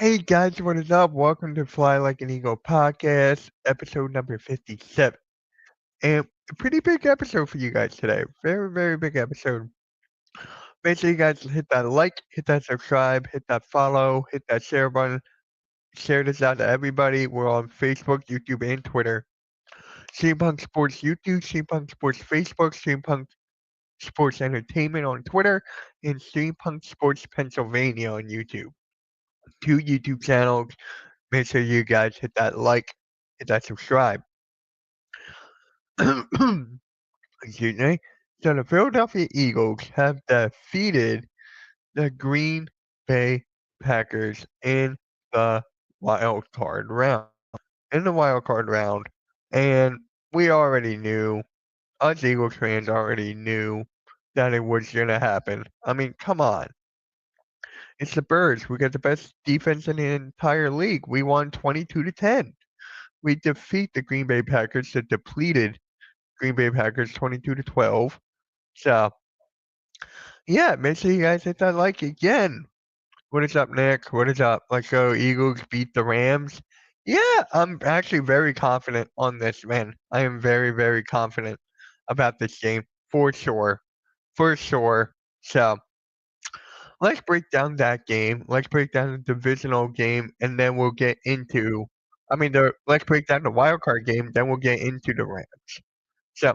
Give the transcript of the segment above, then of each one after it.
Hey guys, what is up? Welcome to Fly Like an Eagle podcast, episode number 57. And a pretty big episode for you guys today. Very, very big episode. Make sure you guys hit that like, hit that subscribe, hit that follow, hit that share button. Share this out to everybody. We're on Facebook, YouTube, and Twitter. Steampunk Sports YouTube, Steampunk Sports Facebook, Steampunk Sports Entertainment on Twitter, and Steampunk Sports Pennsylvania on YouTube. Two YouTube channels. Make sure you guys hit that like, hit that subscribe. Excuse me. So the Philadelphia Eagles have defeated the Green Bay Packers in the wild card round. In the wild card round, and we already knew, us Eagles fans already knew that it was gonna happen. I mean, come on. It's the Birds. We got the best defense in the entire league. We won 22-10. We defeat the Green Bay Packers, the depleted Green Bay Packers 22-12. So, yeah, make sure you guys hit that like again. What is up, Nick? What is up? Let's go. Eagles beat the Rams. Yeah, I'm actually very confident on this, man. I am very, very confident about this game for sure. For sure. So, let's break down that game. Let's break down the divisional game, and then we'll get into. Let's break down the wild card game, then we'll get into the Rams. So,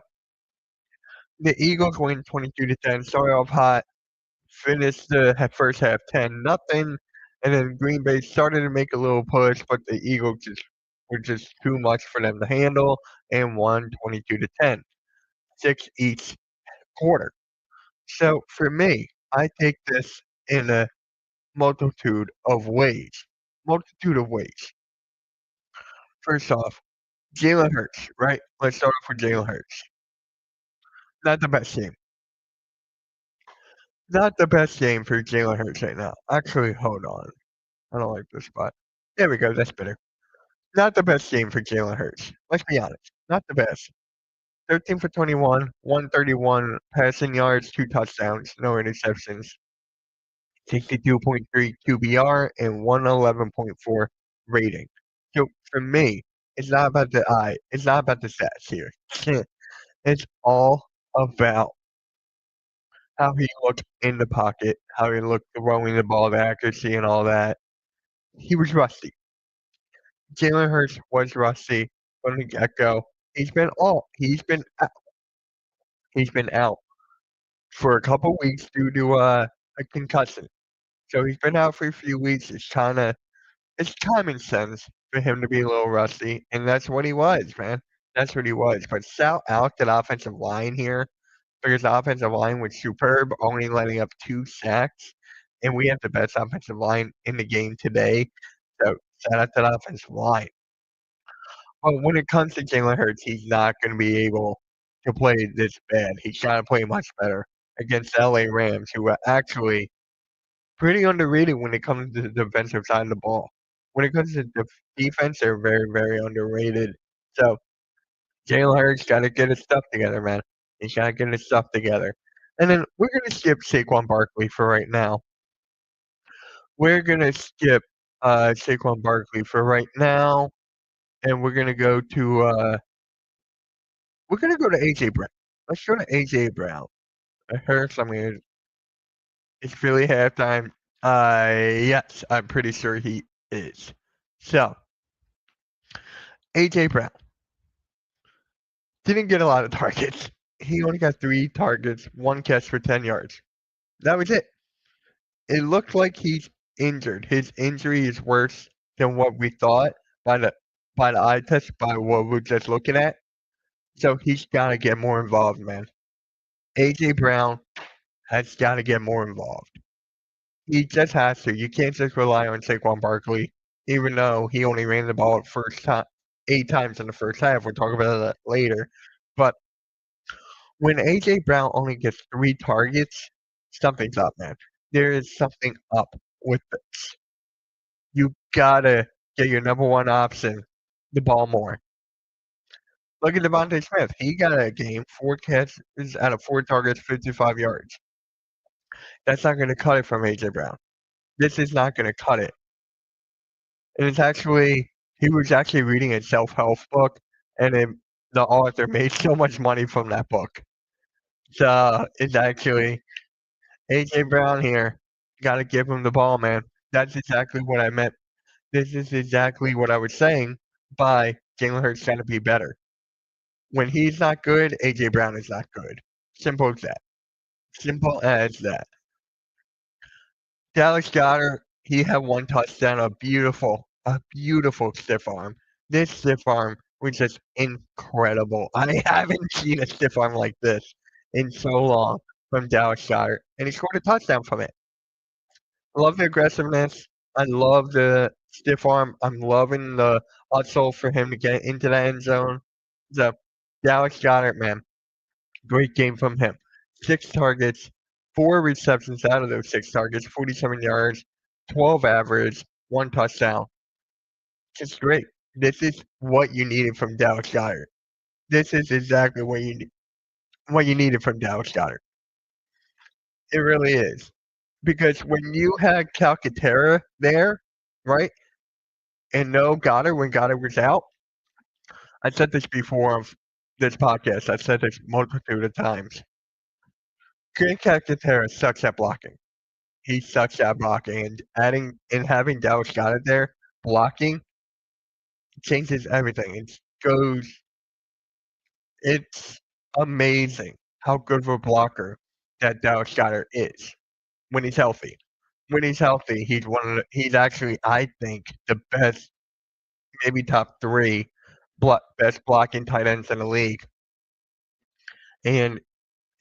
the Eagles win 22-10. Started off hot, finished the first half 10-0, and then Green Bay started to make a little push, but the Eagles were just too much for them to handle and won 22-10, 6 each quarter. So for me, I take this in a multitude of ways. Multitude of ways. First off, Jalen Hurts, right? Let's start off with Jalen Hurts. Not the best game. Not the best game for Jalen Hurts right now. Actually, hold on. I don't like this spot. There we go. That's better. Not the best game for Jalen Hurts. Let's be honest. Not the best. 13 for 21, 131 passing yards, 2 touchdowns, no interceptions, 62.3 QBR, and 111.4 rating. So for me, it's not about the eye. It's not about the stats here. It's all about how he looked in the pocket, how he looked throwing the ball, the accuracy, and all that. He was rusty. Jalen Hurts was rusty from the get go. He's been out for a couple weeks due to a concussion. So he's been out for a few weeks. It's common sense for him to be a little rusty, and that's what he was, man. That's what he was. But shout out to the offensive line here because the offensive line was superb, only letting up 2 sacks, and we have the best offensive line in the game today. So shout out to the offensive line. But when it comes to Jalen Hurts, he's not gonna be able to play this bad. He's gotta play much better against the LA Rams, who are actually pretty underrated when it comes to the defensive side of the ball. When it comes to defense, they're very, very underrated. So Jalen Hurts gotta get his stuff together, man. He's gotta get his stuff together. And then we're gonna skip Saquon Barkley for right now. We're gonna skip Saquon Barkley for right now, and we're gonna go to AJ Brown. Let's go to AJ Brown. I heard something. It's Philly halftime. Yes, I'm pretty sure he is. So, AJ Brown didn't get a lot of targets. He only got 3 targets, 1 catch for 10 yards. That was it. It looked like he's injured. His injury is worse than what we thought by the eye test, by what we're just looking at. So he's got to get more involved, man. AJ Brown has got to get more involved. He just has to. You can't just rely on Saquon Barkley, even though he only ran the ball first time 8 times in the first half. We'll talk about that later. But when AJ Brown only gets 3 targets, something's up, man. There is something up with this. You gotta get your number one option the ball more. Look at Devontae Smith. He got a game, 4 catches out of 4 targets, 55 yards. That's not gonna cut it from AJ Brown. This is not gonna cut it. and it's actually he was actually reading a self-help book, and then the author made so much money from that book. So, it's actually A.J. Brown here. Gotta give him the ball, man. That's exactly what I meant. This is exactly what I was saying by Jalen Hurts trying to be better. When he's not good, A.J. Brown is not good. Simple as that. Simple as that. Dallas Goedert, he had one touchdown, a beautiful stiff arm. This stiff arm was just incredible. I haven't seen a stiff arm like this in so long from Dallas Goedert, and he scored a touchdown from it. I love the aggressiveness. I love the stiff arm. I'm loving the hustle for him to get into the end zone. So, Dallas Goedert, man, great game from him. 6 targets, 4 receptions out of those 6 targets, 47 yards, 12 average, 1 touchdown. Just great. This is what you needed from Dallas Goedert. This is exactly what you needed from Dallas Goedert. It really is. Because when you had Calcaterra there, right, and no Goddard when Goddard was out, I said this before of this podcast. I've said this multitude of times. Grant Calcaterra sucks at blocking. He sucks at blocking, and adding and having Dallas Goedert there blocking changes everything. It's amazing how good of a blocker that Dallas Goedert is when he's healthy. When he's healthy, he's actually, I think, the best, maybe top 3 best blocking tight ends in the league, and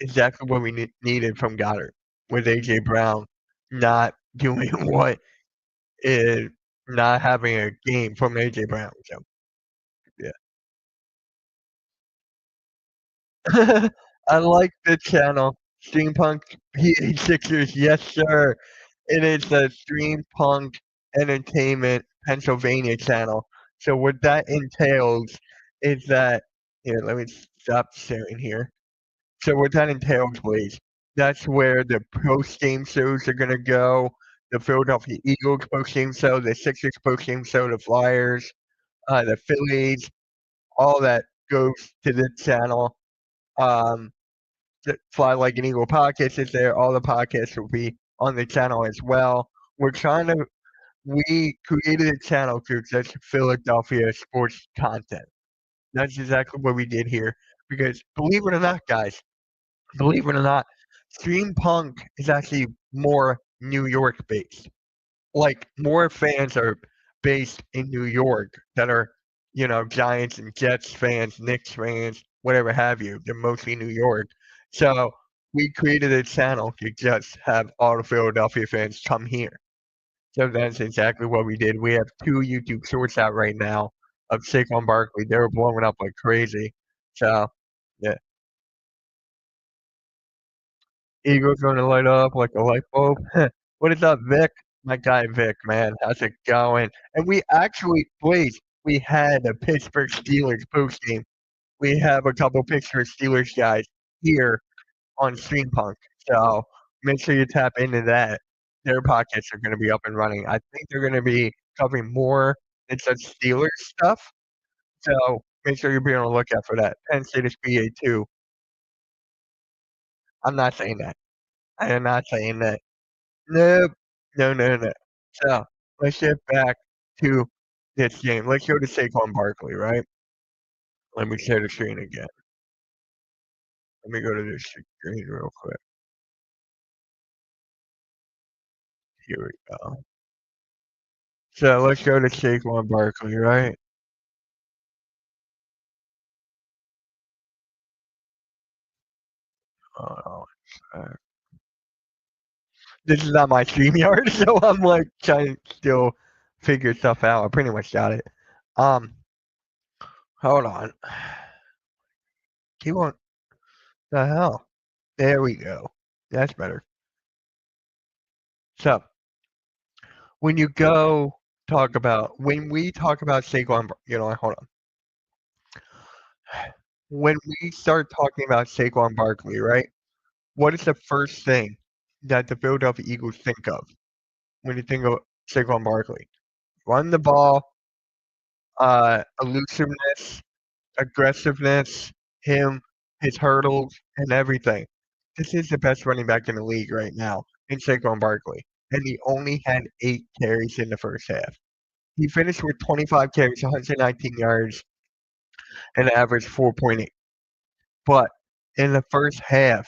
exactly what we needed from Goddard with A.J. Brown not doing what is not having a game from A.J. Brown, so, yeah. I like the channel, Steampunk PA6ers, yes, sir. It is the Steampunk Entertainment Pennsylvania channel. So what that entails is that here, let me stop sharing here. So what that entails, please, that's where the post-game shows are gonna go, the Philadelphia Eagles post-game show, the Sixers post-game show, the Flyers, the Phillies, all that goes to this channel. Um, the Fly Like an Eagle podcast is there. All the podcasts will be on the channel as well. We're trying to we created a channel to just Philadelphia sports content. That's exactly what we did here. Because believe it or not, guys, believe it or not, Steampunk is actually more New York based. Like more fans are based in New York that are, Giants and Jets fans, Knicks fans, whatever have you. They're mostly New York. So we created a channel to just have all the Philadelphia fans come here. So that's exactly what we did. We have 2 YouTube shorts out right now of Saquon Barkley. They were blowing up like crazy. So, yeah. Eagles gonna light up like a light bulb. What is up, Vic? My guy Vic, man. How's it going? And we actually, please, we had a Pittsburgh Steelers post game. We have a couple Pittsburgh Steelers guys here on Streampunk. So make sure you tap into that. Their podcasts are going to be up and running. I think they're going to be covering more than just Steelers stuff. So make sure you're being on the lookout for that. Penn State is BA too. I'm not saying that. I am not saying that. Nope. No, no, no. So let's get back to this game. Let's go to Saquon Barkley, right? Let me share the screen again. Let me go to this screen real quick. Here we go. So let's go to Saquon Barkley, right? Hold on. This is not my StreamYard, so I'm like trying to still figure stuff out. I pretty much got it. Um, hold on. Keep on. The hell? There we go. That's better. So when we talk about Saquon, hold on. When we start talking about Saquon Barkley, right? What is the first thing that the Philadelphia Eagles think of when you think of Saquon Barkley? Run the ball, elusiveness, aggressiveness, him, his hurdles, and everything. This is the best running back in the league right now in Saquon Barkley, and he only had 8 carries in the first half. He finished with 25 carries, 119 yards, and averaged 4.8. But in the first half,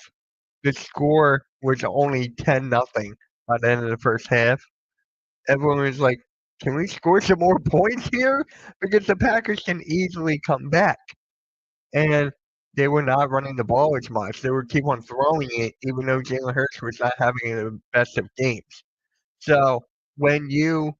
the score was only 10-0 by the end of the first half. Everyone was like, "Can we score some more points here? Because the Packers can easily come back." And they were not running the ball as much. They would keep on throwing it, even though Jalen Hurts was not having the best of games. So when you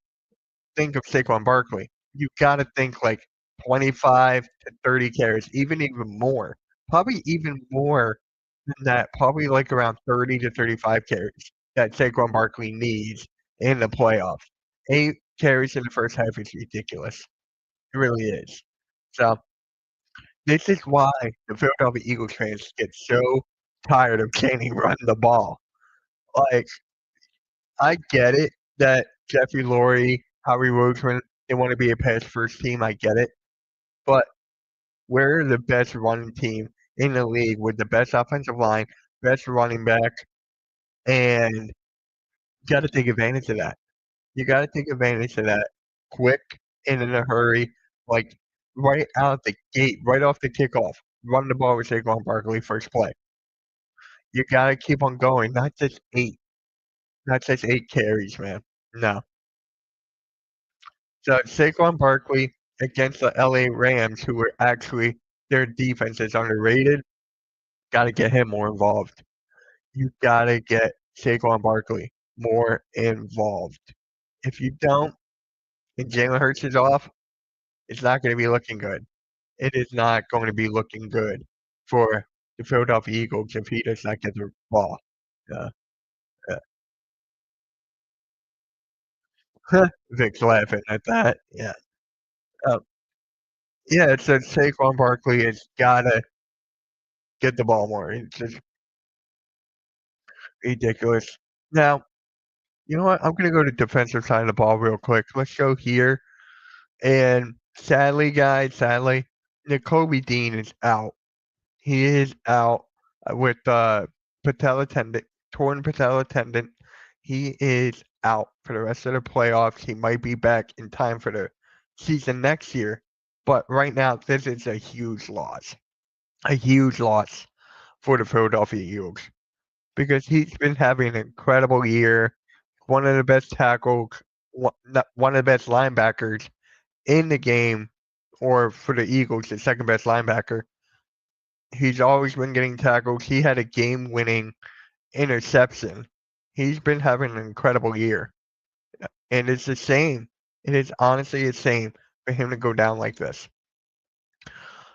think of Saquon Barkley, you gotta think like 25 to 30 carries, even more. Probably even more than that, probably like around 30 to 35 carries that Saquon Barkley needs in the playoffs. 8 carries in the first half is ridiculous. It really is. So this is why the Philadelphia Eagles fans get so tired of Kenny running the ball. Like, I get it that Jeffrey Lurie, Howie Roseman, they want to be a pass first team. I get it. But we're the best running team in the league with the best offensive line, best running back, and you got to take advantage of that. You got to take advantage of that quick and in a hurry, like right out the gate, right off the kickoff. Run the ball with Saquon Barkley first play. You got to keep on going, not just 8 carries, man. No. So Saquon Barkley against the LA Rams, who were actually their defense is underrated. Got to get him more involved. You got to get Saquon Barkley more involved. If you don't, and Jalen Hurts is off, it's not going to be looking good. It is not going to be looking good for the Philadelphia Eagles if he does not get the ball. Uh, Vic's laughing at that. Yeah. Uh, yeah, it says Saquon Barkley has got to get the ball more. It's just ridiculous. Now, you know what? I'm gonna go to defensive side of the ball real quick. Let's go here. And sadly, guys, sadly, Nakobe Dean is out. He is out with patella tendon, torn patella tendon. He is out for the rest of the playoffs. He might be back in time for the season next year. But right now, this is a huge loss for the Philadelphia Eagles because he's been having an incredible year. One of the best tackles, one of the best linebackers in the game, or for the Eagles, the second best linebacker. He's always been getting tackles. He had a game winning interception. He's been having an incredible year. And it's the same. It is honestly the same for him to go down like this.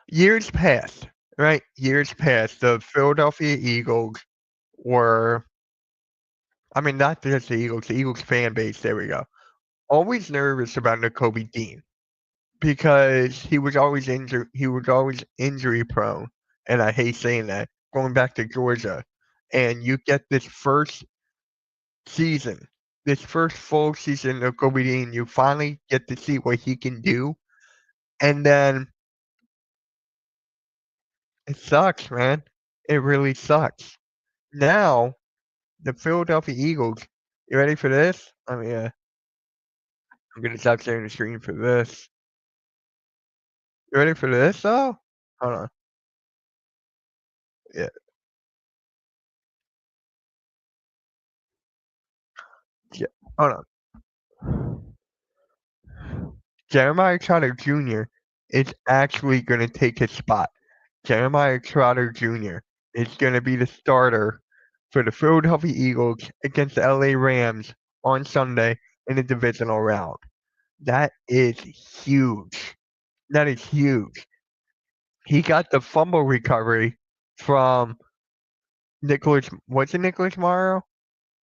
Years past, right? Years past, the Philadelphia Eagles were, I mean, not just the Eagles fan base, there we go, always nervous about Nakobe Dean because he was always injury prone. And I hate saying that, going back to Georgia. And you get season, this first full season of Kobe Dean, you finally get to see what he can do. And then it sucks, man. It really sucks. Now, the Philadelphia Eagles, you ready for this? I mean, I'm gonna stop sharing the screen for this. You ready for this though? Hold on. Yeah, yeah. Hold on. Jeremiah Trotter Jr. is actually gonna take his spot. Jeremiah Trotter Jr. is gonna be the starter for the Philadelphia Eagles against the LA Rams on Sunday in the divisional round. That is huge. That is huge. He got the fumble recovery from Nicholas Morrow?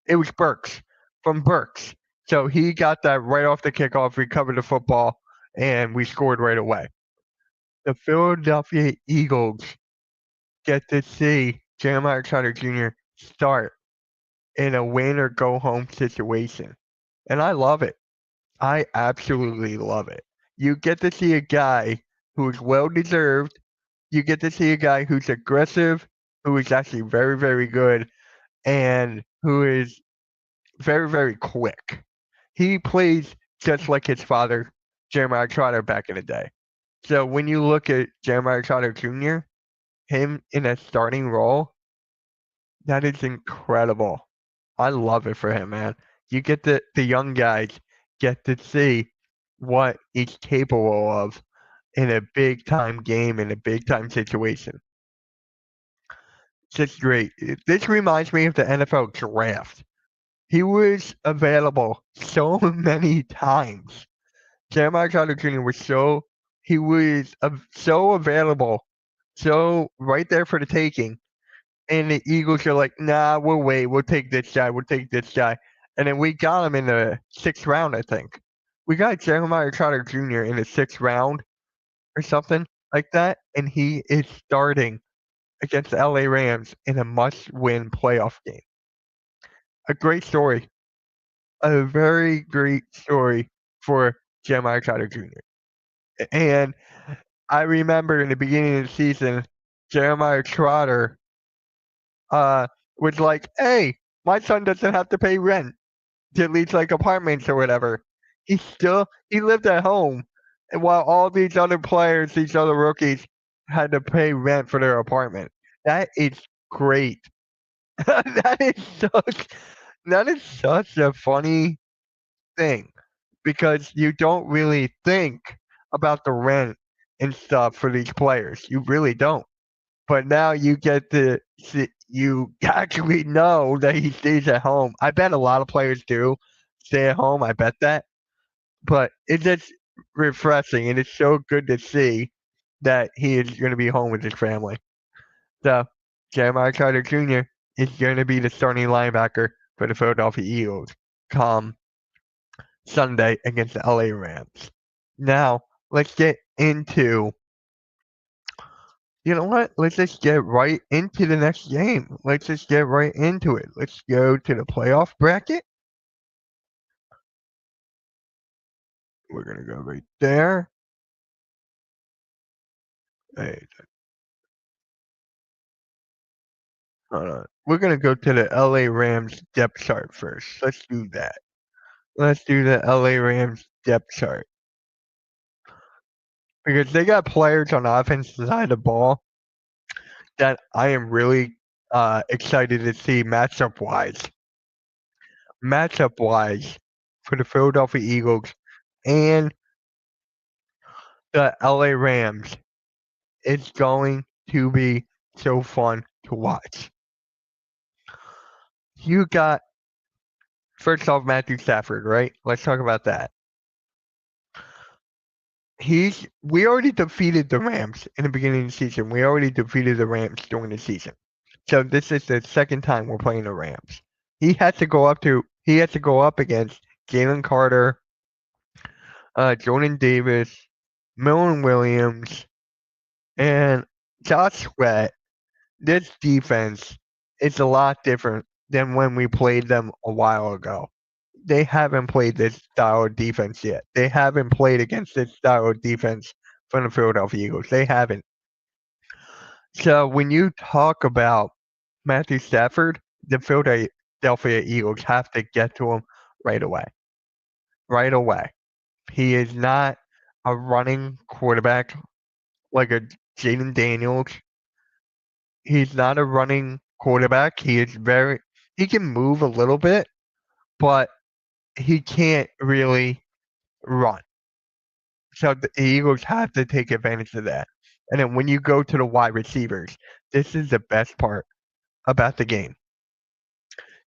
It was Burks, from Burks. So he got that right off the kickoff, recovered the football, and we scored right away. The Philadelphia Eagles get to see Jeremiah Trotter Jr. start in a win or go home situation. And I love it. I absolutely love it. You get to see a guy who's well deserved. You get to see a guy who's aggressive, who is actually very, very good, and who is very, very quick. He plays just like his father, Jeremiah Trotter, back in the day. So when you look at Jeremiah Trotter Jr., him in a starting role, that is incredible. I love it for him, man. You get the young guys get to see what he's capable of in a big time game, in a big time situation. It's just great. This reminds me of the NFL draft. He was available so many times. Jeremiah Trotter Jr. was he was so available, so right there for the taking. And the Eagles are like, nah, we'll wait. We'll take this guy. We'll take this guy. And then we got him in the 6th round, I think. We got Jeremiah Trotter Jr. in the 6th round or something like that. And he is starting against the LA Rams in a must win playoff game. A great story. A very great story for Jeremiah Trotter Jr. And I remember in the beginning of the season, Jeremiah Trotter was like, "Hey, my son doesn't have to pay rent to lease like apartments or whatever." He lived at home, and while all these other players, these other rookies, had to pay rent for their apartment. That is great. that is such that is such a funny thing because you don't really think about the rent and stuff for these players. You really don't. But now you get to see, you actually know that he stays at home. I bet a lot of players do stay at home. I bet that. But it's just refreshing, and it's so good to see that he is going to be home with his family. So, Jeremiah Carter Jr. is going to be the starting linebacker for the Philadelphia Eagles come Sunday against the LA Rams. Now, let's get into you know what? Let's just get right into the next game. Let's just get right into it. Let's go to the playoff bracket. We're gonna go right there. Hey, hold on. We're gonna go to the LA Rams depth chart first. Let's do that. Let's do the LA Rams depth chart because they got players on the offensive side of the ball that I am really excited to see matchup wise. Matchup wise for the Philadelphia Eagles and the LA Rams. It's going to be so fun to watch. You got first off Matthew Stafford, right? Let's talk about that. We already defeated the Rams in the beginning of the season. We already defeated the Rams during the season. So this is the second time we're playing the Rams. He has to go up against Jalen Carter, Jordan Davis, Millen Williams, and Josh Sweat. This defense is a lot different than when we played them a while ago. They haven't played this style of defense yet. They haven't played against this style of defense from the Philadelphia Eagles. They haven't. So when you talk about Matthew Stafford, the Philadelphia Eagles have to get to him right away. Right away. He is not a running quarterback like a Jaden Daniels. He's not a running quarterback. He can move a little bit, but he can't really run. So the Eagles have to take advantage of that. And then when you go to the wide receivers, this is the best part about the game.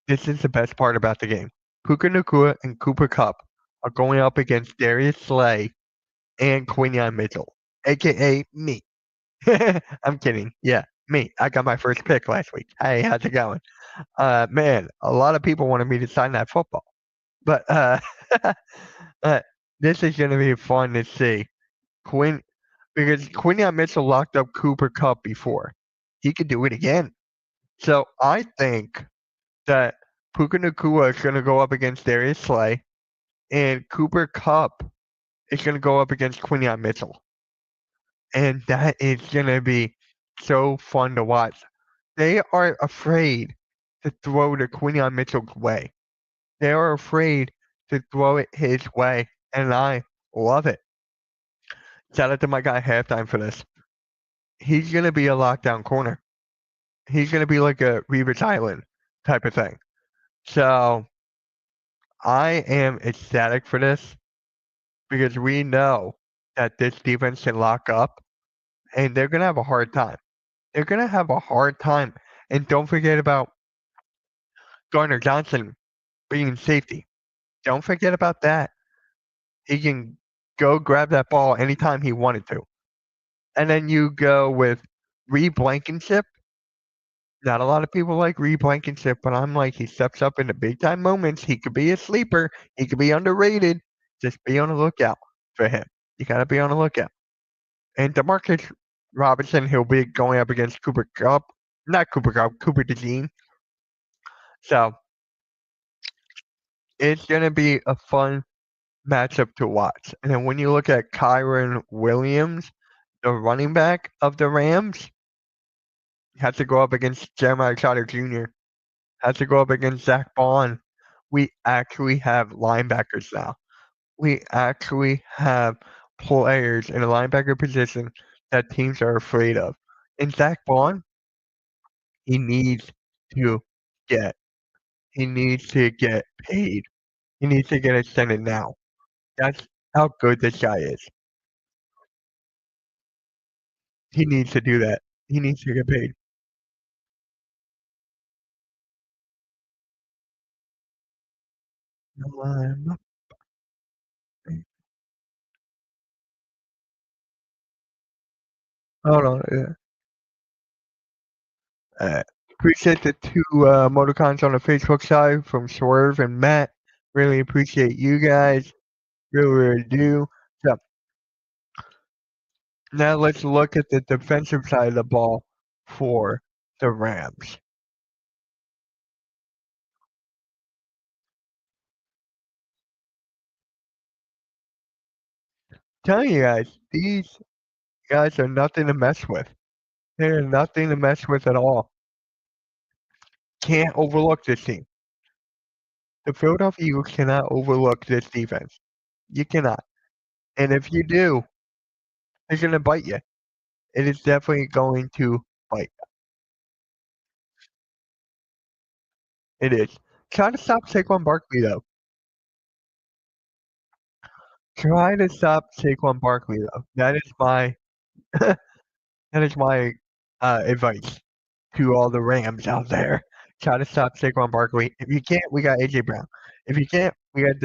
This is the best part about the game. Puka Nacua and Cooper Kupp are going up against Darius Slay and Quinion Mitchell, aka me. I'm kidding. Yeah, me. I got my first pick last week. Hey, how's it going? Man, a lot of people wanted me to sign that football. But uh, this is going to be fun to see. Quinn, because Quinion Mitchell locked up Cooper Kupp before. He could do it again. So I think that Puka Nacua is going to go up against Darius Slay. and Cooper Kupp is gonna go up against Quinyon Mitchell, and that is gonna be so fun to watch. They are afraid to throw the Quinyon Mitchell's way. They are afraid to throw it his way, and I love it. Shout out to my guy Halftime for this. He's gonna be a lockdown corner. He's gonna be like a Revis Island type of thing. So I am ecstatic for this because we know that this defense can lock up and they're gonna have a hard time. They're gonna have a hard time. And don't forget about Gardner Johnson being safety. Don't forget about that. He can go grab that ball anytime he wanted to. And then you go with Reed Blankenship. Not a lot of people like Reed Blankenship, but I'm like, he steps up in the big time moments. He could be a sleeper. He could be underrated. Just be on the lookout for him. You gotta be on the lookout. And Demarcus Robinson, he'll be going up against Cooper Kupp. Not Cooper Kupp, Cooper DeJean. So it's gonna be a fun matchup to watch. And then when you look at Kyron Williams, the running back of the Rams, has to go up against Jeremiah Trotter Jr., has to go up against Zach Bond. We actually have linebackers now. We actually have players in the linebacker position that teams are afraid of. And Zach Bond, he needs to get he needs to get paid. He needs to get extended now. That's how good this guy is. He needs to do that. He needs to get paid. Um, Hold on. Yeah. Uh, Appreciate the two emoticons on the Facebook side from Swerve and Matt. Really appreciate you guys. Really, really do. So now let's look at the defensive side of the ball for the Rams. Telling you guys, these guys are nothing to mess with. They're nothing to mess with at all. Can't overlook this team. The Philadelphia Eagles cannot overlook this defense. You cannot. And if you do, it's going to bite you. It is definitely going to bite. It is. Try to stop Saquon Barkley though. Try to stop Saquon Barkley though. That is my that is my advice to all the Rams out there. Try to stop Saquon Barkley. If you can't, we got AJ Brown. If you can't, we got.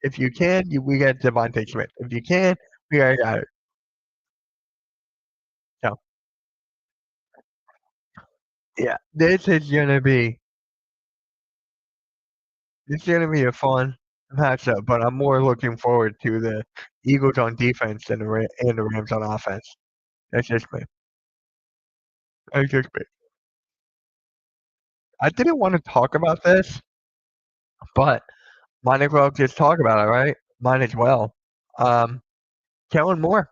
If you can, we got Devontae Smith. If you can, we got it. So yeah, this is gonna be a fun matchup. But I'm more looking forward to the Eagles on defense and the Rams on offense. That's just me. That's just me. I didn't want to talk about this, but might as well just talk about it, right? Might as well. Um, Kellen Moore,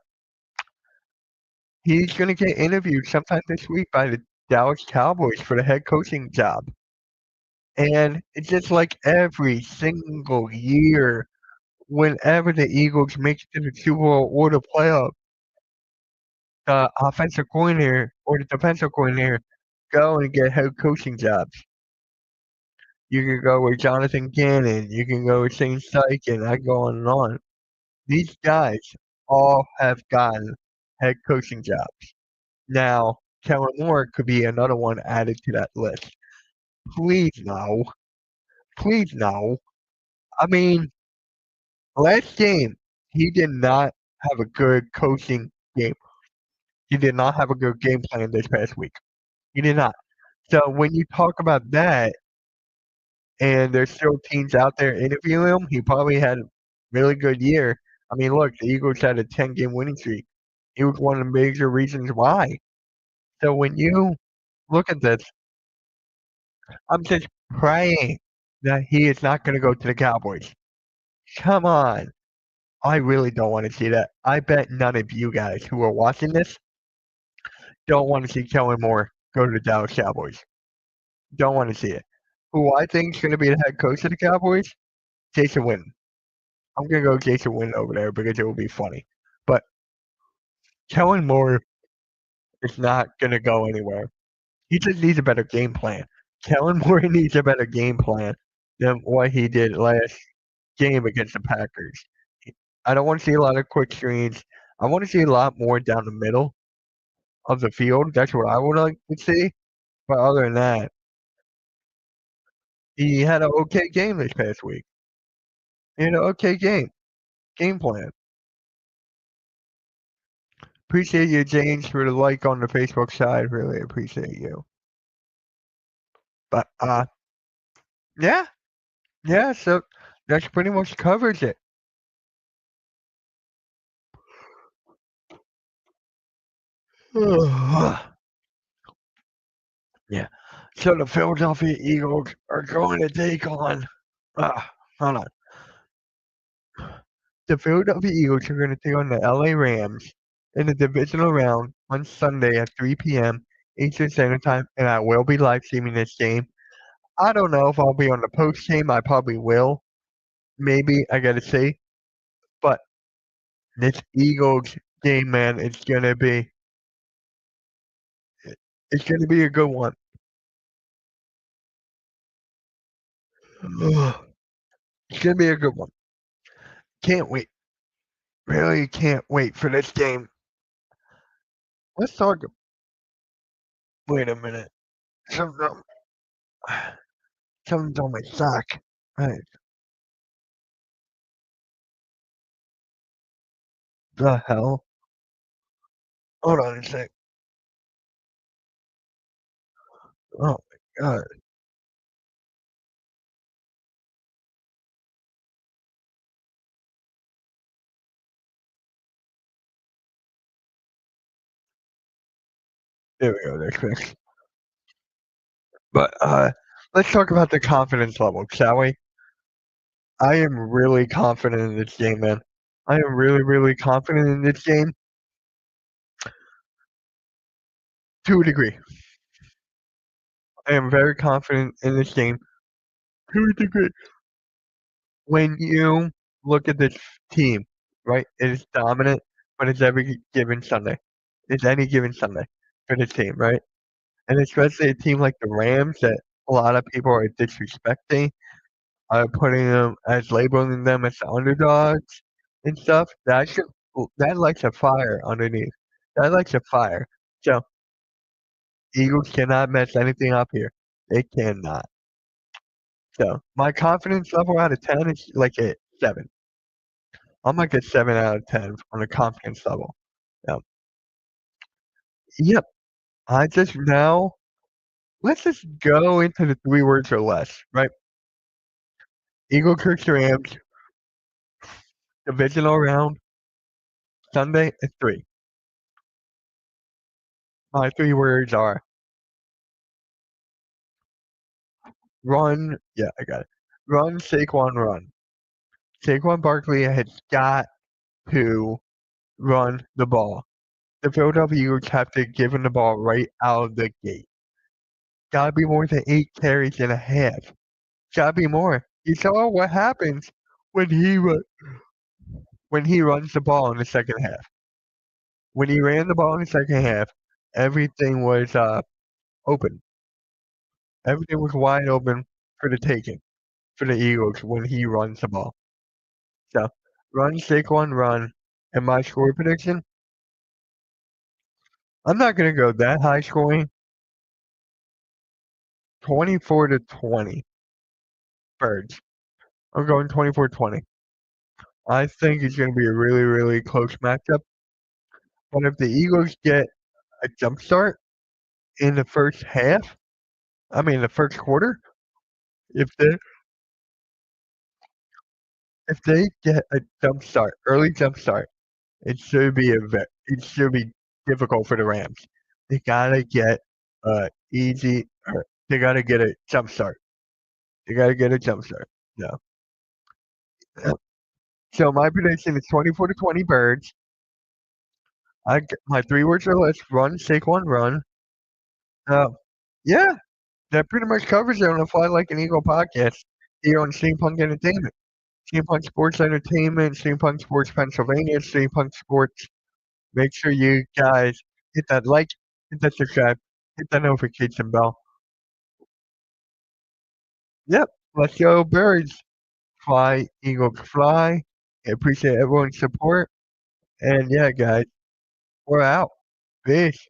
he's going to get interviewed sometime this week by the Dallas Cowboys for the head coaching job. And it's just like every single year, whenever the Eagles make it to the Super Bowl or the playoff, the offensive coordinator or the defensive coordinator go and get head coaching jobs. You can go with Jonathan Gannon. You can go with Shane Steichen. I go on and on. These guys all have gotten head coaching jobs. Now, Kellen Moore could be another one added to that list. Please no. Please no. I mean, last game, he did not have a good coaching game. He did not have a good game plan this past week. He did not. So when you talk about that, and there's still teams out there interviewing him, he probably had a really good year. I mean, look, the Eagles had a 10-game winning streak. He was one of the major reasons why. So when you look at this, I'm just praying that he is not going to go to the Cowboys. Come on. I really don't wanna see that. I bet none of you guys who are watching this don't wanna see Kellen Moore go to the Dallas Cowboys. Don't wanna see it. Who I think is gonna be the head coach of the Cowboys? Jason Witten. I'm gonna go Jason Witten over there because it will be funny. But Kellen Moore is not gonna go anywhere. He just needs a better game plan. Kellen Moore needs a better game plan than what he did last game against the Packers. I don't want to see a lot of quick screens. I want to see a lot more down the middle of the field. That's what I would like to see. But other than that, he had an okay game this past week. He had an okay game plan. Appreciate you, James, for the like on the Facebook side. Really appreciate you. But yeah, yeah. So that's pretty much covers it. Yeah. So the Philadelphia Eagles are going to take on. Hold on. The Philadelphia Eagles are going to take on the LA Rams in the divisional round on Sunday at 3 p.m. Eastern Standard Time, and I will be live streaming this game. I don't know if I'll be on the post game. I probably will. Maybe I gotta see. But this Eagles game, man, it's gonna be a good one. It's gonna be a good one. Can't wait. Really can't wait for this game. Let's talk. Wait a minute. Something, something's on my sock. Right. The hell? Hold on a sec. Oh my god. There we go. That's fixed. But let's talk about the confidence level, shall we? I am really confident in this game, man. I am really, really confident in this game to a degree. I am very confident in this game to a degree. When you look at this team, right, it is dominant, but it's every given Sunday. It's any given Sunday for this team, right? And especially a team like the Rams that a lot of people are disrespecting, putting them as labeling them as the underdogs and stuff. That lights a fire underneath. That lights a fire. So Eagles cannot mess anything up here. They cannot. So my confidence level out of 10 is like a 7. I'm like a 7 out of 10 on the confidence level. Yeah. Yep. I just now let's just go into the 3 words or less, right? Eagle Kirk Rams, divisional round, Sunday at 3. My 3 words are run. Yeah, I got it. Run, Saquon, run. Saquon Barkley has got to run the ball. The Philadelphia Eagles have to give him the ball right out of the gate. Gotta be more than 8 carries and a half. Gotta be more. You saw what happens when when he runs the ball in the second half. When he ran the ball in the second half, everything was open. Everything was wide open for the taking for the Eagles when he runs the ball. So run, Saquon, run. And my score prediction, I'm not gonna go that high scoring. 24-20 Birds. I'm going 24-20. I think it's gonna be a really, really close matchup. But if the Eagles get a jump start in the first half, I mean the first quarter, if they if they get a jump start, early jump start, it should be difficult for the Rams. They gotta get easy or they gotta get a jump start. They gotta get a jump start. Yeah. So my prediction is 24 to 20 birds. My three words are let's run, Saquon, run. Uh, yeah, that pretty much covers it on the Fly Like an Eagle podcast here on Steampunk Entertainment. Steampunk Sports Entertainment, Steampunk Sports Pennsylvania, Steampunk Sports. Make sure you guys hit that like, hit that subscribe, hit that notification bell. Yep, let's go birds. Fly, Eagles fly. I appreciate everyone's support. And yeah, guys, we're out. Peace.